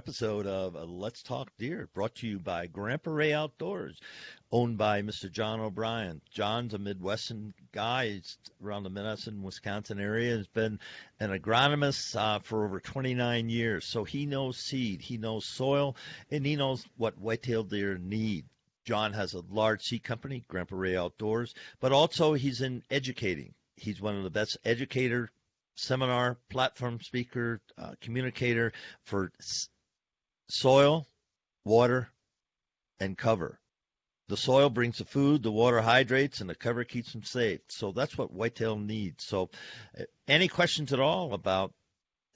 episode of Let's Talk Deer, brought to you by Grandpa Ray Outdoors, owned by Mr. John O'Brien. John's a Midwestern guy. He's around the Madison, Wisconsin area. He's been an agronomist for over 29 years. So he knows seed, he knows soil, and he knows what white-tailed deer need. John has a large seed company, Grandpa Ray Outdoors, but also he's in educating. He's one of the best educator, seminar, platform speaker, communicator for soil, water, and cover. The soil brings the food, the water hydrates, and the cover keeps them safe. So that's what whitetail needs. So any questions at all about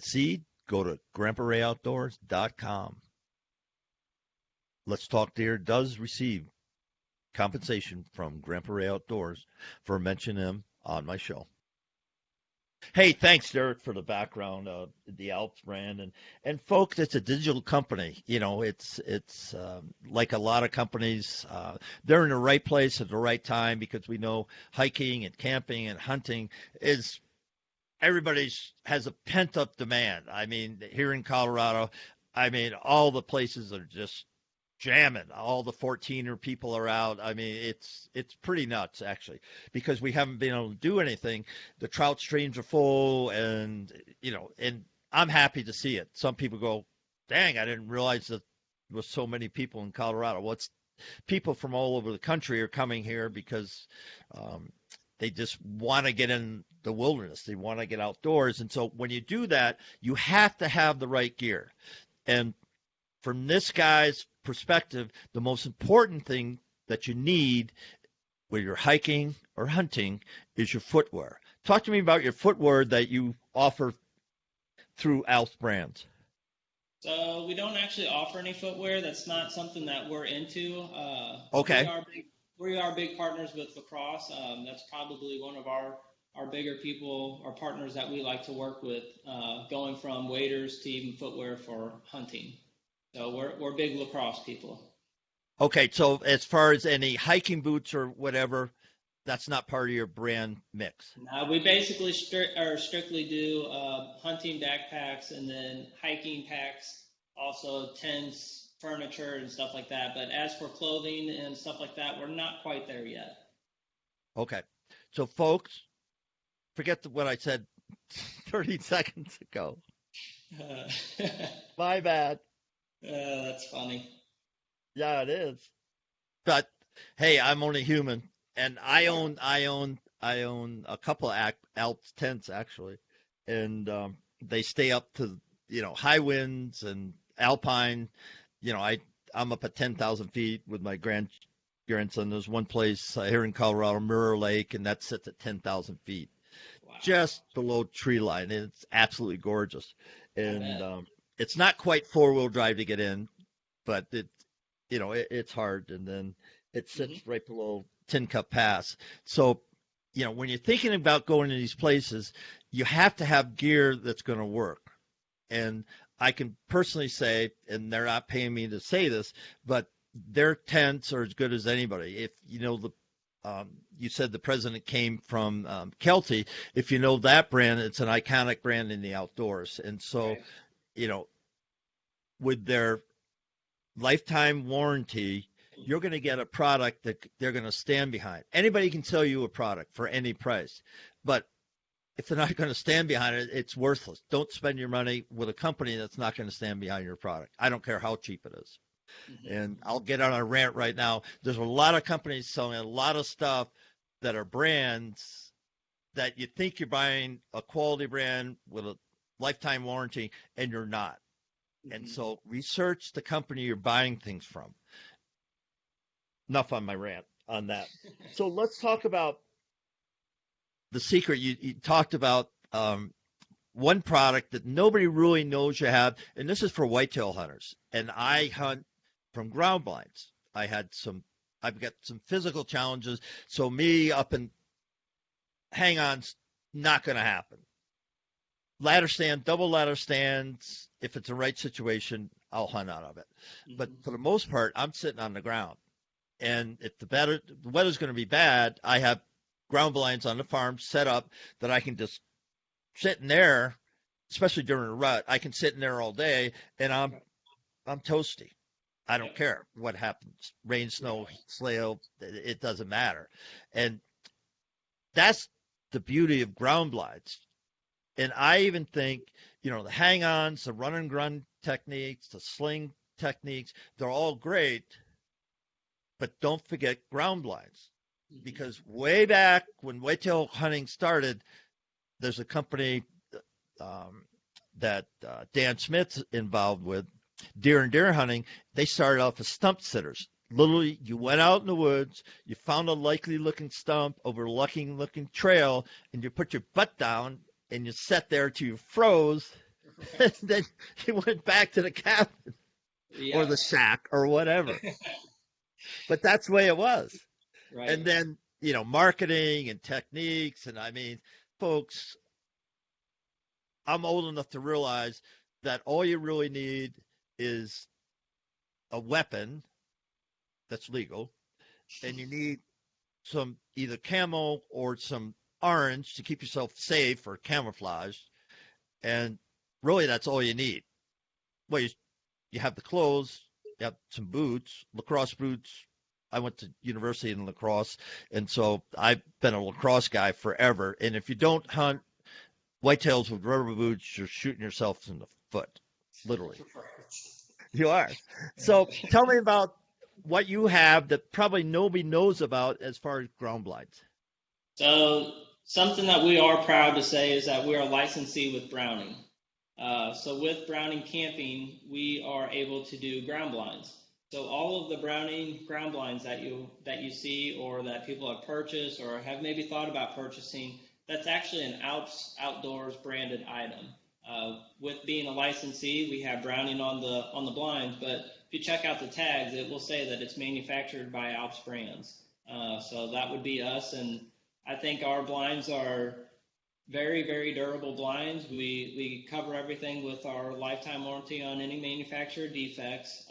seed, go to grandparrayoutdoors.com. Let's Talk Deer does receive compensation from Grandpa Ray Outdoors for mentioning him on my show. Hey, thanks, Derek, for the background of the ALPS brand. And folks, it's a digital company. You know, it's like a lot of companies. They're in the right place at the right time because we know hiking and camping and hunting is everybody has a pent-up demand. I mean, here in Colorado, I mean, all the places are just jamming. All the 14er people are out. I mean, it's pretty nuts, actually, because we haven't been able to do anything. The trout streams are full, and, you know, and I'm happy to see it. Some people go, dang, I didn't realize that there was so many people in Colorado. Well, it's people from all over the country are coming here because they just want to get in the wilderness. They want to get outdoors. And so when you do that, you have to have the right gear. And from this guy's perspective, the most important thing that you need when you're hiking or hunting is your footwear. Talk to me about your footwear that you offer through ALPS brands. So we don't actually offer any footwear. That's not something that we're into. Okay. We are big partners with Lacrosse. That's probably one of our bigger people, our partners that we like to work with, going from waders to even footwear for hunting. So we're big Lacrosse people. Okay, so as far as any hiking boots or whatever, that's not part of your brand mix. We basically strictly do hunting backpacks and then hiking packs, also tents, furniture, and stuff like that. But as for clothing and stuff like that, we're not quite there yet. Okay, so folks, forget what I said 30 seconds ago. My bad. That's funny. Yeah, it is. But hey, I'm only human, and I own a couple of ALPS tents actually, and they stay up to high winds and alpine. I'm up at 10,000 feet with my grandson. There's one place here in Colorado, Mirror Lake, and that sits at 10,000 feet, wow, just below tree line. And it's absolutely gorgeous, and it's not quite 4-wheel drive to get in, but it's hard. And then it sits right below Tin Cup Pass. So, when you're thinking about going to these places, you have to have gear that's going to work. And I can personally say, and they're not paying me to say this, but their tents are as good as anybody. If you said the president came from Kelty. If you know that brand, it's an iconic brand in the outdoors. And so, right, with their lifetime warranty, you're going to get a product that they're going to stand behind. Anybody can sell you a product for any price, but if they're not going to stand behind it, it's worthless. Don't spend your money with a company that's not going to stand behind your product. I don't care how cheap it is. Mm-hmm. And I'll get on a rant right now. There's a lot of companies selling a lot of stuff that are brands that you think you're buying a quality brand with a lifetime warranty, and you're not. Mm-hmm. And so research the company you're buying things from. Enough on my rant on that. So let's talk about the secret. You talked about one product that nobody really knows you have, and this is for whitetail hunters. And I hunt from ground blinds. I've got some physical challenges, so me up and hang-on's not going to happen. Ladder stand, double ladder stands, if it's the right situation, I'll hunt out of it. Mm-hmm. But for the most part, I'm sitting on the ground. And if the weather's going to be bad, I have ground blinds on the farm set up that I can just sit in there, especially during a rut. I can sit in there all day, and I'm I'm toasty. I don't Yep. care what happens. Rain, snow, Right. slail, it doesn't matter. And that's the beauty of ground blinds. And I even think, the hang ons, the run and gun techniques, the sling techniques, they're all great, but don't forget ground blinds. Hmm. Because way back when whitetail hunting started, there's a company um, that Dan Smith's involved with, deer and deer hunting. They started off as stump sitters. Literally, you went out in the woods, you found a likely looking stump over a lucky looking trail, and you put your butt down and you sat there till you froze. And Right. then you went back to the cabin or Yep. the shack or whatever. But that's the way it was. Right. And then, marketing and techniques. And I mean, folks, I'm old enough to realize that all you really need is a weapon that's legal, and you need some either camo or some orange to keep yourself safe or camouflage. And really, that's all you need. Well, you have the clothes, you have some boots, lacrosse boots. I went to university in lacrosse, and so I've been a lacrosse guy forever. And if you don't hunt whitetails with rubber boots, you're shooting yourself in the foot, literally. You are. So Right. tell me about what you have that probably nobody knows about as far as ground blinds. So something that we are proud to say is that we are licensee with Browning. So with Browning Camping, we are able to do ground blinds. So all of the Browning ground blinds that you see or that people have purchased or have maybe thought about purchasing, that's actually an ALPS Outdoors branded item. With being a licensee, we have Browning on the blinds, but if you check out the tags, it will say that it's manufactured by ALPS brands. So that would be us, and I think our blinds are very, very durable blinds. We cover everything with our lifetime warranty on any manufacturer defects.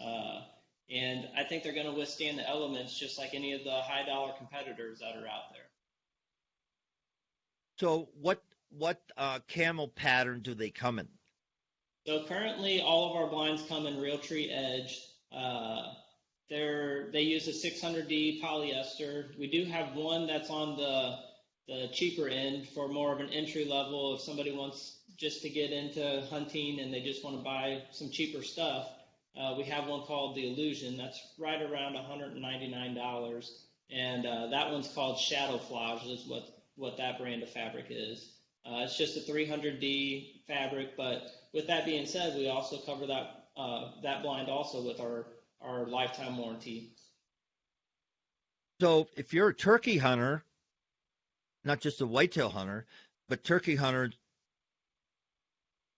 And I think they're going to withstand the elements just like any of the high dollar competitors that are out there. So what camel pattern do they come in? So currently, all of our blinds come in Realtree Edge. They use a 600D polyester. We do have one that's on the cheaper end for more of an entry level. If somebody wants just to get into hunting and they just want to buy some cheaper stuff, we have one called the Illusion. That's right around $199, and that one's called Shadow Flage. Is what that brand of fabric is. It's just a 300D fabric, but with that being said, we also cover that blind also with our lifetime warranty. So if you're a turkey hunter, not just a whitetail hunter, but turkey hunter,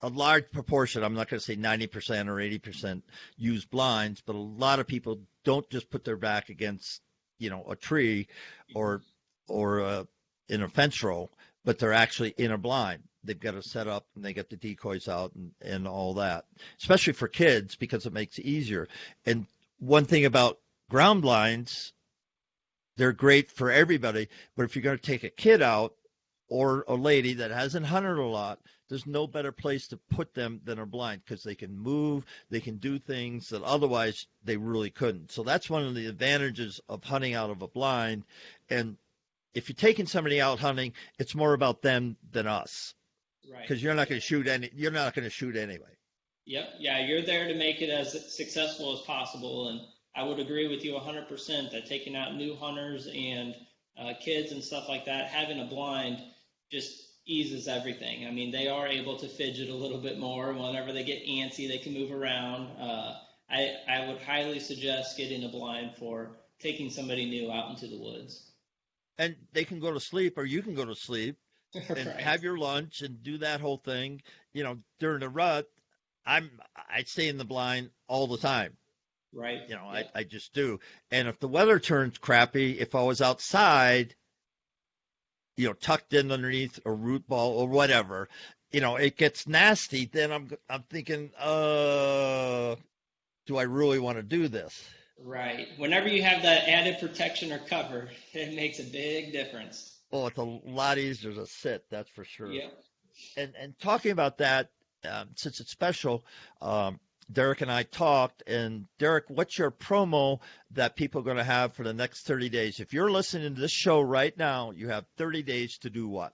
a large proportion, I'm not going to say 90% or 80% use blinds, but a lot of people don't just put their back against, a tree or or in a fence row, but they're actually in a blind. They've got it set up and they get the decoys out and all that, especially for kids because it makes it easier. And one thing about ground blinds, they're great for everybody, but if you're going to take a kid out or a lady that hasn't hunted a lot, there's no better place to put them than a blind because they can move, they can do things that otherwise they really couldn't. So that's one of the advantages of hunting out of a blind. And if you're taking somebody out hunting, it's more about them than us Right. because you're not going Yep. to shoot any. You're not going to shoot anyway. Yep. Yeah, you're there to make it as successful as possible, and I would agree with you 100% that taking out new hunters and kids and stuff like that, having a blind just eases everything. I mean, they are able to fidget a little bit more. Whenever they get antsy, they can move around. I would highly suggest getting a blind for taking somebody new out into the woods. And they can go to sleep, or you can go to sleep and Right. have your lunch and do that whole thing. During the rut, I stay in the blind all the time. Right. Yep. I just do. And if the weather turns crappy, if I was outside, tucked in underneath a root ball or whatever, it gets nasty. Then I'm thinking, do I really want to do this? Right. Whenever you have that added protection or cover, it makes a big difference. Oh, it's a lot easier to sit, that's for sure. Yep. And talking about that, since it's special, um, Derek and I talked, and Derek, what's your promo that people are going to have for the next 30 days? If you're listening to this show right now, you have 30 days to do what?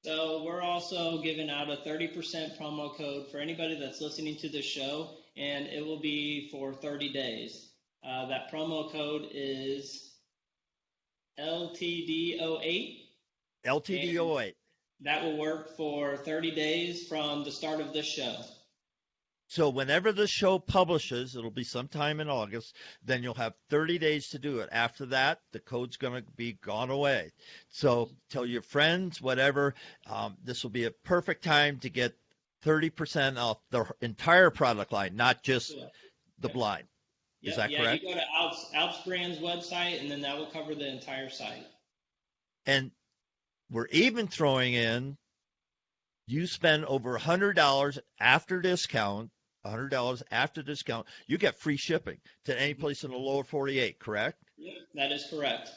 So we're also giving out a 30% promo code for anybody that's listening to the show, and it will be for 30 days. That promo code is LTD08. LTD08. That will work for 30 days from the start of this show. So whenever the show publishes, it'll be sometime in August, then you'll have 30 days to do it. After that, the code's going to be gone away. So tell your friends, whatever. This will be a perfect time to get 30% off the entire product line, not just the blind. Is that correct? You go to ALPS Brand's website, and then that will cover the entire site. And we're even throwing in, you spend over $100 after discount, you get free shipping to any place in the lower 48, correct? Yeah, that is correct.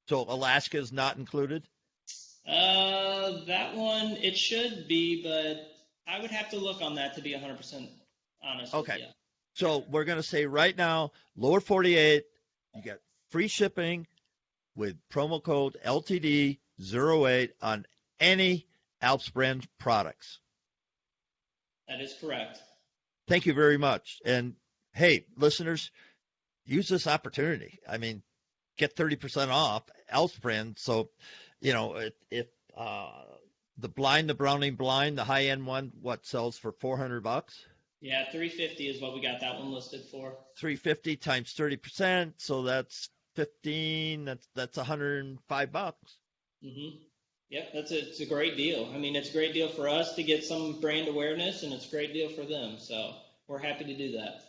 So Alaska is not included? That one, it should be, but I would have to look on that to be 100% honest with you. So we're going to say right now, lower 48, you get free shipping with promo code LTD08 on any ALPS brand products. That is correct. Thank you very much. And hey, listeners, use this opportunity. I mean, get 30% off ALPS brand. So, if the blind, the Browning blind, the high end one, what sells for $400? Yeah, $350 is what we got that one listed for. $350 times 30%, so that's 15. That's $105. Mm-hmm. Yep, it's a great deal. I mean, it's a great deal for us to get some brand awareness, and it's a great deal for them. So we're happy to do that.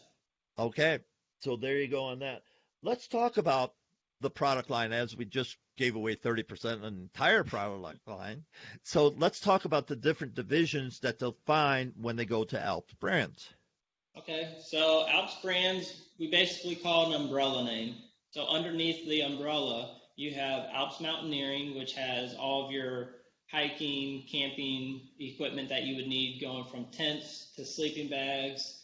Okay, so there you go on that. Let's talk about the product line, as we just gave away 30% on the entire product line. So let's talk about the different divisions that they'll find when they go to ALPS brands. Okay, so ALPS brands, we basically call an umbrella name. So underneath the umbrella, you have ALPS Mountaineering, which has all of your hiking, camping equipment that you would need, going from tents to sleeping bags.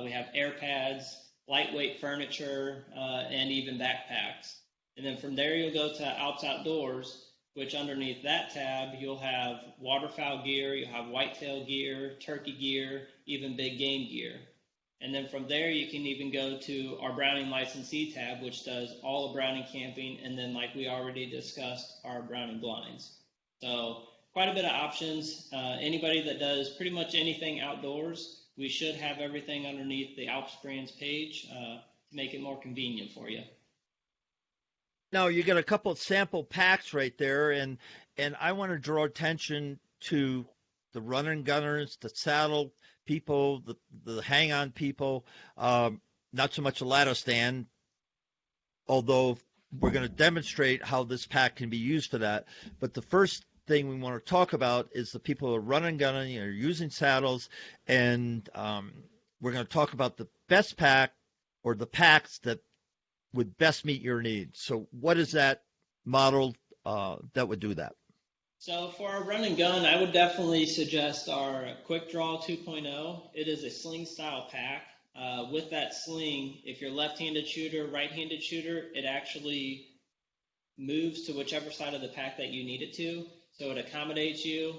We have air pads, lightweight furniture, and even backpacks. And then from there, you'll go to ALPS Outdoors, which underneath that tab, you'll have waterfowl gear, you'll have whitetail gear, turkey gear, even big game gear. And then from there, you can even go to our Browning licensee tab, which does all of Browning camping, and then, like we already discussed, our Browning blinds. So quite a bit of options. Anybody that does pretty much anything outdoors, we should have everything underneath the ALPS brands page to make it more convenient for you. Now, you get a couple of sample packs right there, and I want to draw attention to the running gunners, the saddle people, the hang-on people, not so much a ladder stand, although we're going to demonstrate how this pack can be used for that. But the first thing we want to talk about is the people who are running, gunning, or using saddles, and we're going to talk about the best pack or the packs that would best meet your needs. So what is that model that would do that? So for our run and gun, I would definitely suggest our Quick Draw 2.0. It is a sling style pack. With that sling, if you're left-handed shooter, right-handed shooter, it actually moves to whichever side of the pack that you need it to. So it accommodates you.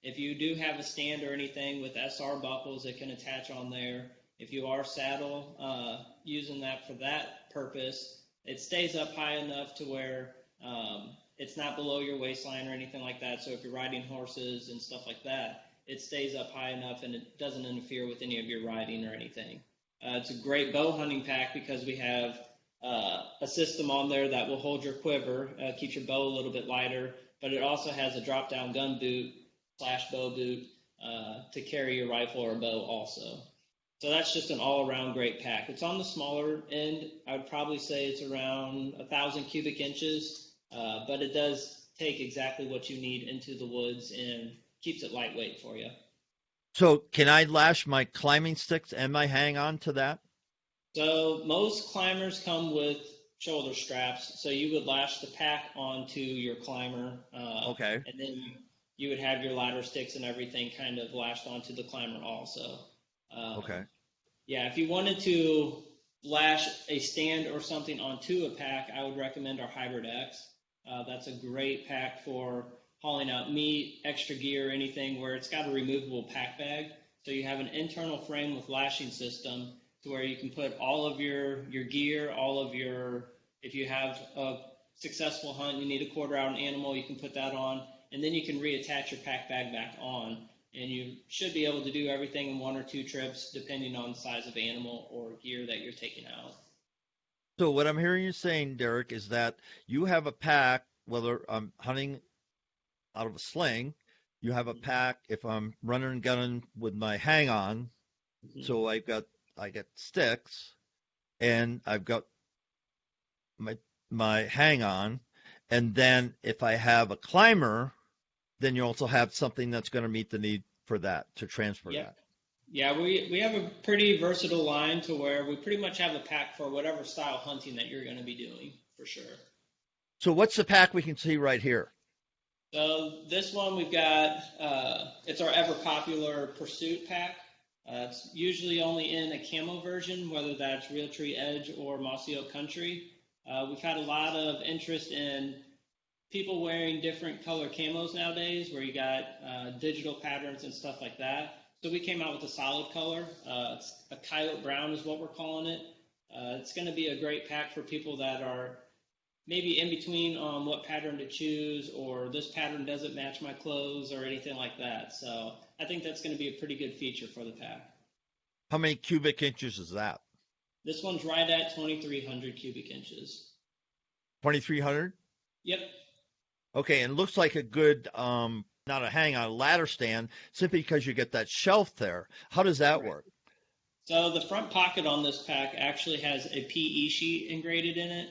If you do have a stand or anything with SR buckles, it can attach on there. If you are saddle using that for that purpose, it stays up high enough to where it's not below your waistline or anything like that. So if you're riding horses and stuff like that, it stays up high enough and it doesn't interfere with any of your riding or anything. It's a great bow hunting pack because we have a system on there that will hold your quiver, keeps your bow a little bit lighter, but it also has a drop-down gun boot / bow boot to carry your rifle or bow also. So that's just an all-around great pack. It's on the smaller end. I would probably say it's around 1,000 cubic inches, but it does take exactly what you need into the woods and keeps it lightweight for you. So can I lash my climbing sticks and my hang-on to that? So most climbers come with shoulder straps. So you would lash the pack onto your climber. Okay. And then you would have your ladder sticks and everything kind of lashed onto the climber also. Okay. Yeah, if you wanted to lash a stand or something onto a pack, I would recommend our Hybrid X. That's a great pack for hauling out meat, extra gear, anything where it's got a removable pack bag. So you have an internal frame with lashing system to where you can put all of your gear, all of your, if you have a successful hunt, you need to quarter out an animal, you can put that on, and then you can reattach your pack bag back on. And you should be able to do everything in 1 or 2 trips, depending on the size of animal or gear that you're taking out. So what I'm hearing you saying, Derek, is that you have a pack, whether I'm hunting out of a sling, you have a pack if I'm running and gunning with my hang on. Mm-hmm. So I get sticks and I've got my hang on. And then if I have a climber, then you also have something that's going to meet the need for that, to transfer Yep. that. Yeah, we have a pretty versatile line to where we pretty much have a pack for whatever style hunting that you're going to be doing, for sure. So what's the pack we can see right here? So this one we've got, it's our ever popular Pursuit pack. It's usually only in a camo version, whether that's Realtree Edge or Mossy Oak Country. We've had a lot of interest in people wearing different color camos nowadays, where you got digital patterns and stuff like that. So we came out with a solid color. It's a coyote brown is what we're calling it. It's going to be a great pack for people that are maybe in between on what pattern to choose, or this pattern doesn't match my clothes or anything like that. So I think that's going to be a pretty good feature for the pack. How many cubic inches is that? This one's right at 2,300 cubic inches. 2,300? Yep. Okay, and it looks like a good, not a hang on, a ladder stand, simply because you get that shelf there. How does that work? So the front pocket on this pack actually has a PE sheet integrated in it.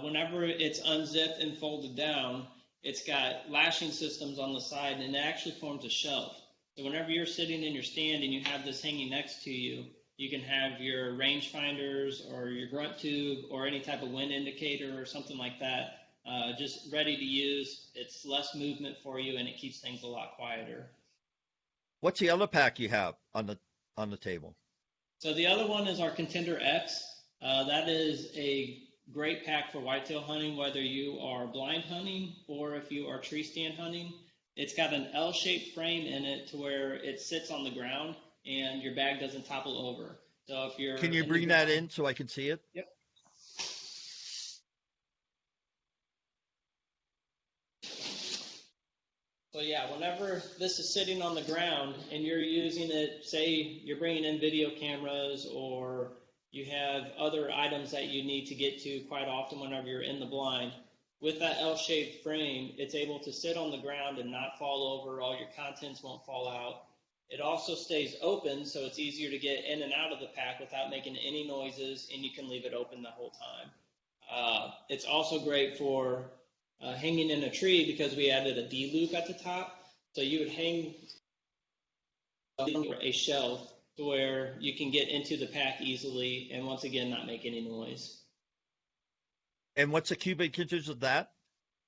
Whenever it's unzipped and folded down, it's got lashing systems on the side, and it actually forms a shelf. So whenever you're sitting in your stand and you have this hanging next to you, you can have your range finders or your grunt tube or any type of wind indicator or something like that just ready to use. It's less movement for you, and it keeps things a lot quieter. What's the other pack you have on the table? So the other one is our Contender X. That is a great pack for whitetail hunting, whether you are blind hunting or if you are tree stand hunting. It's got an L-shaped frame in it to where it sits on the ground and your bag doesn't topple over. So if you're Can you bring that in so I can see it? Yep. So yeah, whenever this is sitting on the ground and you're using it, say you're bringing in video cameras or you have other items that you need to get to quite often whenever you're in the blind, with that L-shaped frame, it's able to sit on the ground and not fall over. All your contents won't fall out. It also stays open, so it's easier to get in and out of the pack without making any noises, and you can leave it open the whole time. It's also great for hanging in a tree because we added a D-loop at the top. So you would hang a shelf to where you can get into the pack easily and once again not make any noise. And what's the cubic inches of that?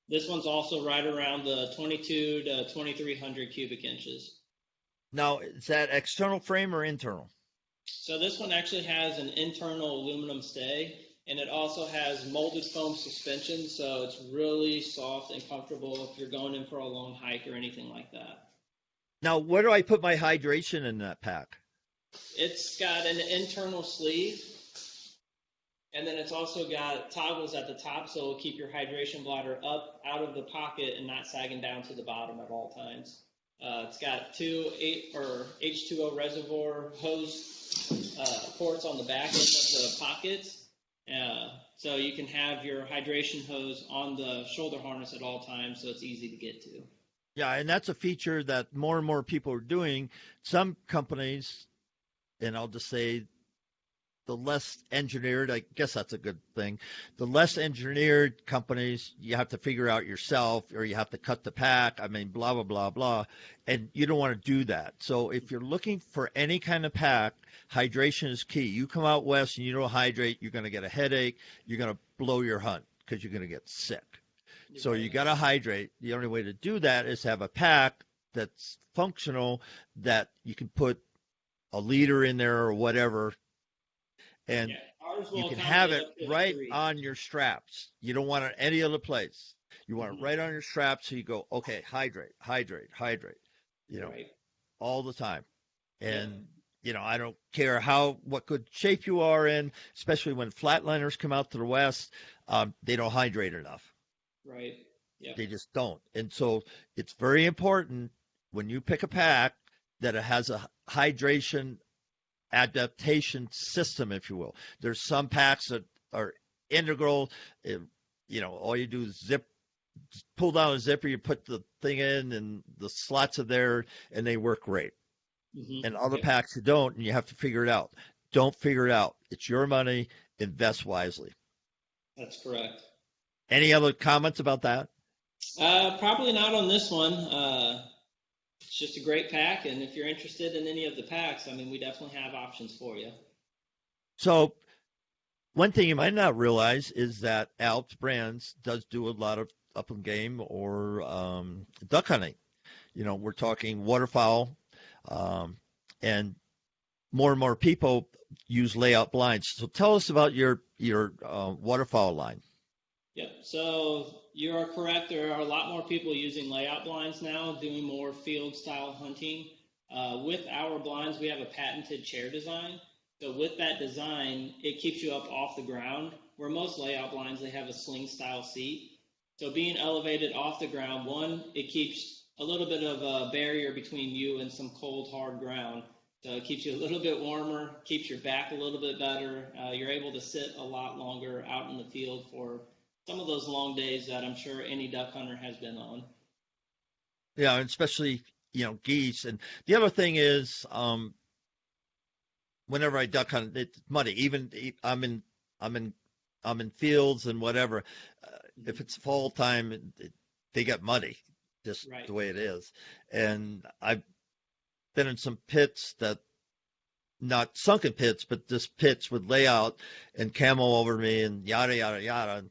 This one's also right around the 22 to 2,300 cubic inches. Now, is that external frame or internal? So this one actually has an internal aluminum stay, and it also has molded foam suspension, so it's really soft and comfortable if you're going in for a long hike or anything like that. Now, where do I put my hydration in that pack? It's got an internal sleeve, and then it's also got toggles at the top, so it'll keep your hydration bladder up out of the pocket and not sagging down to the bottom at all times. It's got two H2O reservoir hose ports on the back of the pockets, so you can have your hydration hose on the shoulder harness at all times, so it's easy to get to. Yeah, and that's a feature that more and more people are doing. Some companies, and I'll just say the less engineered, I guess that's a good thing, the less engineered companies, you have to figure out yourself or you have to cut the pack, I mean, blah, blah, blah, blah, and you don't want to do that. So if you're looking for any kind of pack, hydration is key. You come out west and you don't hydrate, you're going to get a headache, you're going to blow your hunt because you're going to get sick. So you got to hydrate. The only way to do that is have a pack that's functional that you can put a liter in there or whatever, and Yeah, ours you will can have accommodate it up to right 3. on your straps. You don't want it any other place. You want it Hmm. right on your straps, so you go, okay, hydrate, hydrate, hydrate, you know, Right. all the time. Yep. And I don't care what good shape you are in, especially when flatliners come out to the west, they don't hydrate enough. Right. Yep. They just don't. And so it's very important when you pick a pack that it has a hydration adaptation system, if you will. There's some packs that are integral. All you do is pull down a zipper, you put the thing in, and the slots are there, and they work great. Hmm. And other Yep. packs you don't, and you have to figure it out. Don't figure it out. It's your money. Invest wisely. That's correct. Any other comments about that? Probably not on this one. It's just a great pack, and if you're interested in any of the packs, I mean, we definitely have options for you. So one thing you might not realize is that Alps Brands does do a lot of upland game or duck hunting. We're talking waterfowl, um, and more people use layout blinds. So tell us about your waterfowl line. Yep. So you are correct. There are a lot more people using layout blinds now, doing more field style hunting. With our blinds, we have a patented chair design. So with that design, it keeps you up off the ground. Where most layout blinds, they have a sling style seat. So being elevated off the ground, one, it keeps a little bit of a barrier between you and some cold, hard ground. So it keeps you a little bit warmer, keeps your back a little bit better. You're able to sit a lot longer out in the field for some of those long days that I'm sure any duck hunter has been on. Yeah, and especially geese. And the other thing is, whenever I duck hunt, it's muddy. Even I'm in I'm in fields and whatever. If it's fall time, they get muddy, just Right. the way it is. And I've been in some pits that not sunken pits, but just pits with layout and camo over me and yada yada yada.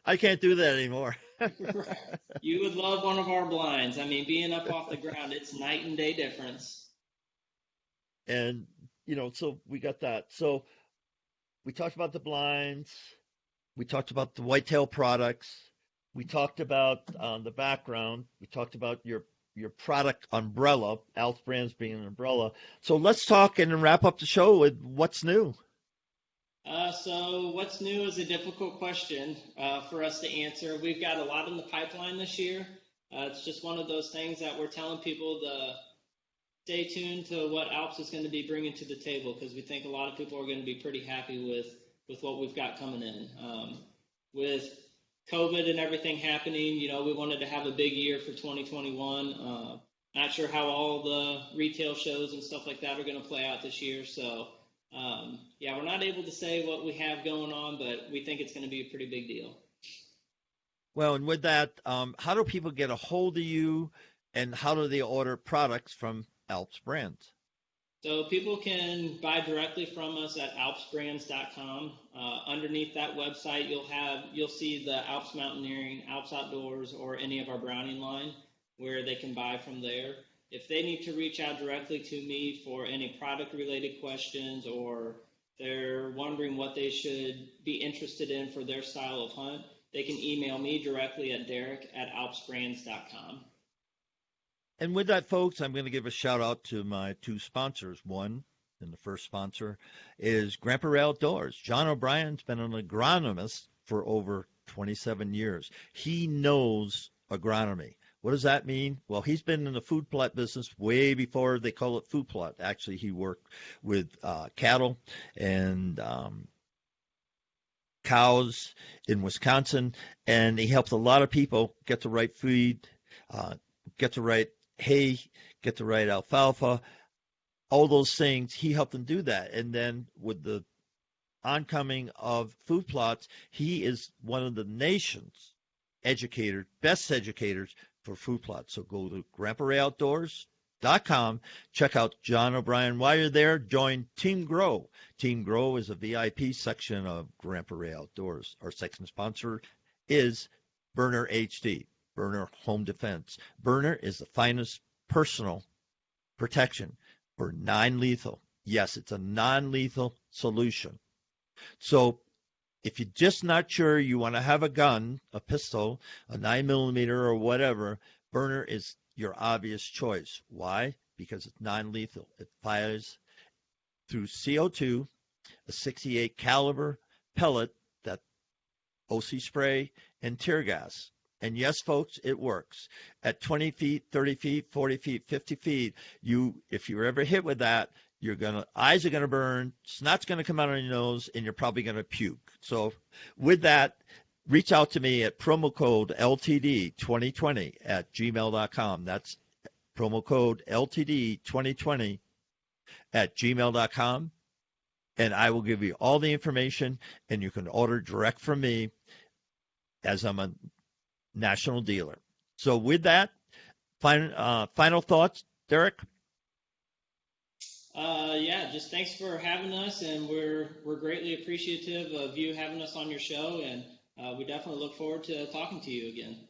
I can't do that anymore. Right. You would love one of our blinds. I mean, being up off the ground, it's night and day difference. And so we got that. So we talked about the blinds. We talked about the whitetail products. We talked about the background. We talked about your product umbrella, Alps Brands being an umbrella. So let's talk and wrap up the show with what's new. So what's new is a difficult question for us to answer. We've got a lot in the pipeline this year. It's just one of those things that we're telling people to stay tuned to what Alps is going to be bringing to the table because we think a lot of people are going to be pretty happy with what we've got coming in. With COVID and everything happening, we wanted to have a big year for 2021. Not sure how all the retail shows and stuff like that are going to play out this year. So, yeah, we're not able to say what we have going on, but we think it's going to be a pretty big deal. Well, and with that, how do people get a hold of you, and how do they order products from Alps Brands? So people can buy directly from us at alpsbrands.com. Underneath that website, you'll see the Alps Mountaineering, Alps Outdoors, or any of our Browning line where they can buy from there. If they need to reach out directly to me for any product-related questions or they're wondering what they should be interested in for their style of hunt, they can email me directly at derek@alpsbrands.com. And with that, folks, I'm going to give a shout out to my two sponsors. One, and the first sponsor, is Grandpa Ray Outdoors. John O'Brien's been an agronomist for over 27 years. He knows agronomy. What does that mean? Well, he's been in the food plot business way before they call it food plot. Actually, he worked with cattle and cows in Wisconsin, and he helped a lot of people get the right feed, get the right hay, get the right alfalfa, all those things. He helped them do that. And then with the oncoming of food plots, he is one of the nation's best educators for food plots. So go to GrandpaRayOutdoors.com. Check out John O'Brien. While you're there, join Team Grow. Team Grow is a VIP section of Grandpa Ray Outdoors. Our second sponsor is Burner HD, Burner Home Defense. Burner is the finest personal protection for non-lethal. Yes, it's a non-lethal solution. So if you're just not sure you want to have a gun, a pistol, a 9mm or whatever, burner is your obvious choice. Why? Because it's non-lethal. It fires through CO2, a 68 caliber pellet, that OC spray, and tear gas. And yes, folks, it works. At 20 feet, 30 feet, 40 feet, 50 feet, if you're ever hit with that, eyes are gonna burn, snot's gonna come out of your nose, and you're probably gonna puke. So with that, reach out to me at promo code LTD2020 at gmail.com. That's promo code LTD2020 at gmail.com. And I will give you all the information, and you can order direct from me, as I'm a national dealer. So with that, final thoughts, Derek? Yeah, just thanks for having us, and we're greatly appreciative of you having us on your show, and we definitely look forward to talking to you again.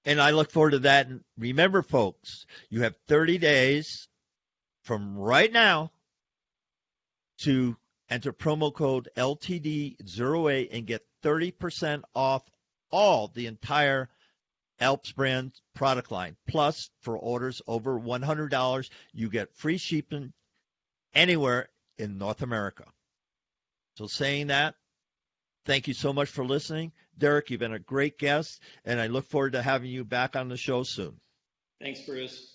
And I look forward to that. And remember, folks, you have 30 days from right now to enter promo code LTD08 and get 30% off all the entire ALPS brand product line. Plus, for orders over $100, you get free shipping anywhere in North America. So saying that, thank you so much for listening. Derek, you've been a great guest, and I look forward to having you back on the show soon. Thanks, Bruce.